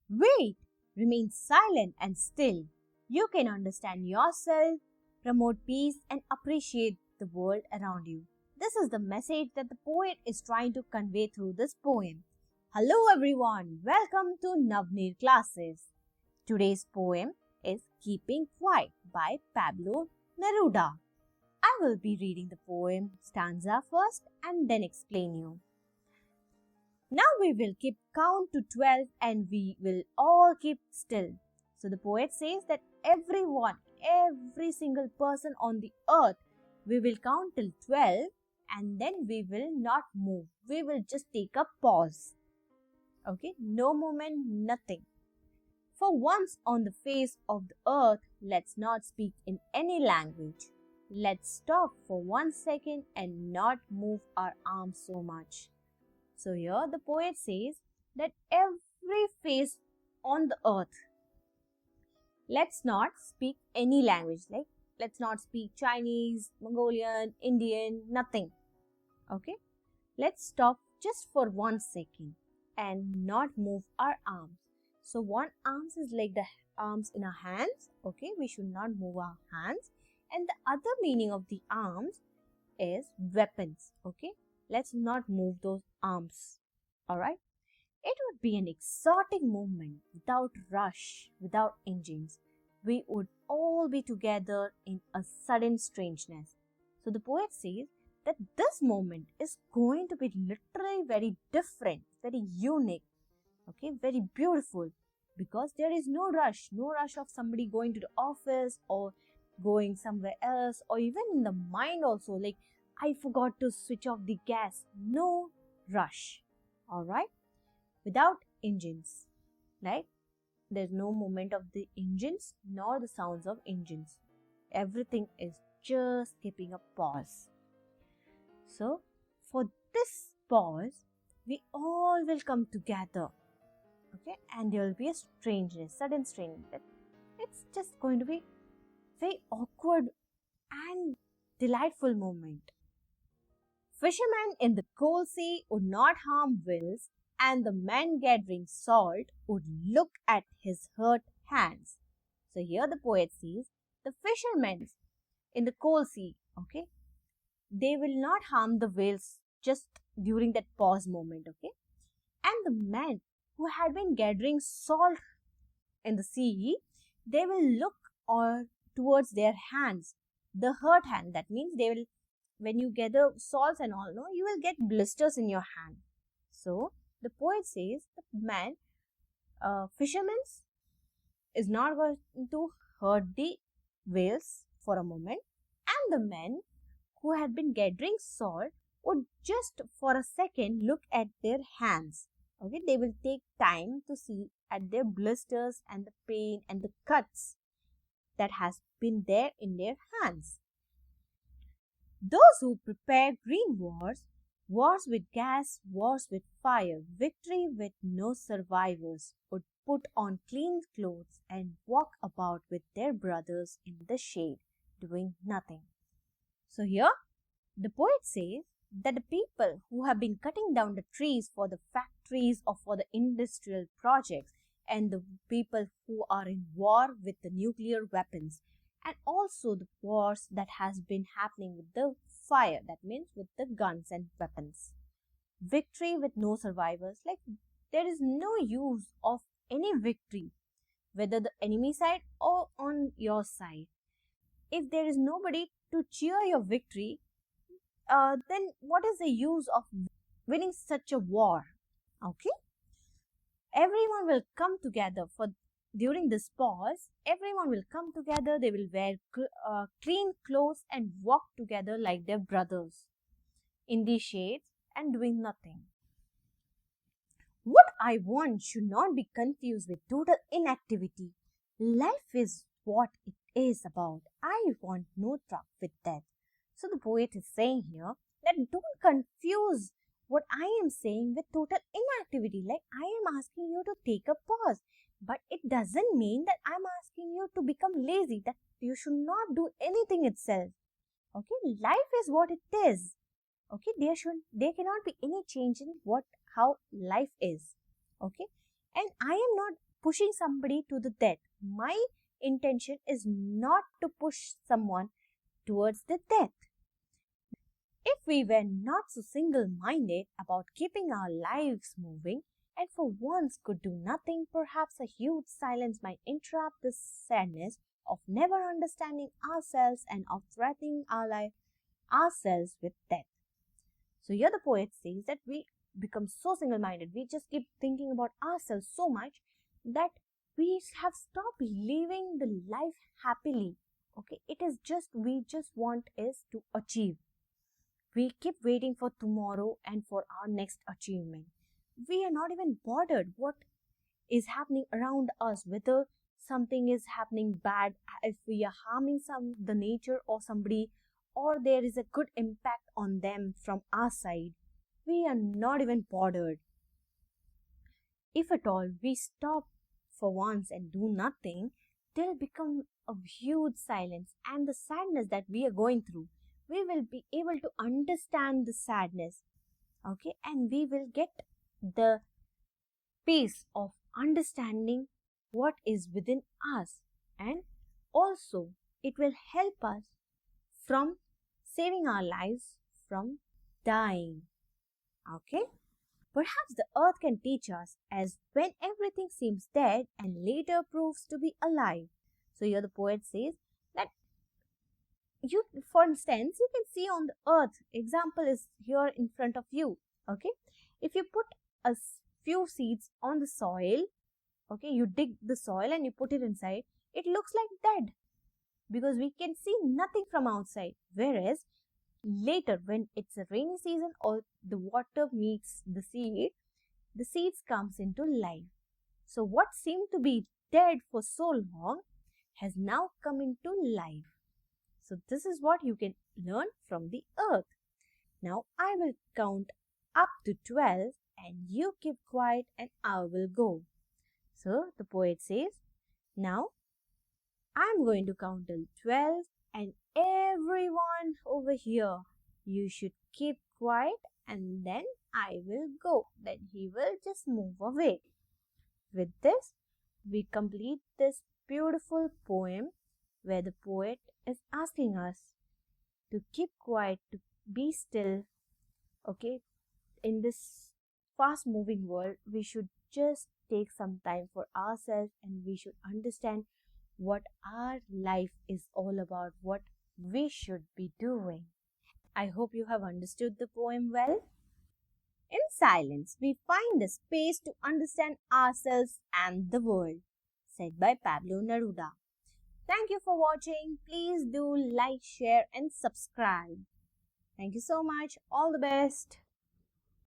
Wait, remain silent and still. You can understand yourself, promote peace, and appreciate the world around you. This is the message that the poet is trying to convey through this poem. Hello everyone, welcome to Navanir Classes. Today's poem is Keeping Quiet by Pablo Neruda. I will be reading the poem stanza first and then explain you. Now we will keep count to 12 and we will all keep still. So the poet says that everyone, every single person on the earth, we will count till 12 and then we will not move. We will just take a pause. Okay, no movement, nothing. For once on the face of the earth, let's not speak in any language. Let's stop for 1 second and not move our arms so much. So here the poet says that every face on the earth, let's not speak any language, like let's not speak Chinese, Mongolian, Indian, nothing. Okay, let's stop just for 1 second and not move our arms. So one arms is like the arms in our hands. Okay, we should not move our hands. And the other meaning of the arms is weapons. Okay, let's not move those arms. Alright, it would be an exotic movement without rush, without engines. We would all be together in a sudden strangeness. So the poet says that this moment is going to be literally very different, very unique, okay, very beautiful, because there is no rush of somebody going to the office or going somewhere else, or even in the mind also, like I forgot to switch off the gas. No rush. Alright? Without engines. Right? There's no movement of the engines nor the sounds of engines. Everything is just keeping a pause. So, for this pause, we all will come together. Okay? And there will be a strangeness, sudden strangeness. It's just going to be very awkward and delightful moment. Fishermen in the cold sea would not harm whales, and the men gathering salt would look at his hurt hands. So here the poet says, the fishermen in the cold sea, okay, they will not harm the whales just during that pause moment, okay. And the men who had been gathering salt in the sea, they will look towards their hands, the hurt hand. That means they will, when you gather salts and all, no, you will get blisters in your hand. So the poet says the man, fisherman, is not going to hurt the whales for a moment, and the men who had been gathering salt would just for a second look at their hands. Okay, they will take time to see at their blisters and the pain and the cuts that has been there in their hands. Those who prepare green wars, wars with gas, wars with fire, victory with no survivors, would put on clean clothes and walk about with their brothers in the shade, doing nothing. So here, the poet says that the people who have been cutting down the trees for the factories or for the industrial projects, and the people who are in war with the nuclear weapons, and also the wars that has been happening with the fire, that means with the guns and weapons. Victory with no survivors, like there is no use of any victory, whether the enemy side or on your side. If there is nobody to cheer your victory, then what is the use of winning such a war? Okay, everyone will come together for during this pause. Everyone will come together. They will wear clean clothes and walk together like their brothers in the shades and doing nothing. What I want should not be confused with total inactivity. Life is what it is about. I want no truck with that. So the poet is saying here that don't confuse what I am saying with total inactivity. Like I am asking you to take a pause, but it doesn't mean that I'm asking you to become lazy, that you should not do anything itself. Okay, life is what it is. Okay, there cannot be any change in how life is. Okay, and I am not pushing somebody to the death. My intention is not to push someone towards the death. If we were not so single-minded about keeping our lives moving and for once could do nothing, perhaps a huge silence might interrupt the sadness of never understanding ourselves and of threatening ourselves with death. So here the poet says that we become so single-minded, we just keep thinking about ourselves so much that we have stopped living the life happily. Okay, it is just, we just want is to achieve. We keep waiting for tomorrow and for our next achievement. We are not even bothered what is happening around us, whether something is happening bad, if we are harming the nature or somebody, or there is a good impact on them from our side. We are not even bothered. If at all we stop for once and do nothing, there will become a huge silence, and the sadness that we are going through, we will be able to understand the sadness, okay, and we will get the pace of understanding what is within us, and also it will help us from saving our lives from dying. Okay, perhaps the earth can teach us as when everything seems dead and later proves to be alive. So here the poet says that you, for instance, you can see on the earth, example is here in front of you. Okay, if you put a few seeds on the soil, okay, you dig the soil and you put it inside, it looks like dead because we can see nothing from outside. Whereas later, when it's a rainy season or the water meets the seeds comes into life. So what seemed to be dead for so long has now come into life. So this is what you can learn from the earth. Now I will count up to 12 and you keep quiet and I will go. So the poet says, now I'm going to count till 12 and everyone over here, you should keep quiet and then I will go. Then he will just move away. With this, we complete this beautiful poem where the poet is asking us to keep quiet, to be still. Okay, in this fast moving world, we should just take some time for ourselves and we should understand what our life is all about, what we should be doing. I hope you have understood the poem well. In silence, we find the space to understand ourselves and the world, said by Pablo Neruda. Thank you for watching. Please do like, share and subscribe. Thank you so much. All the best.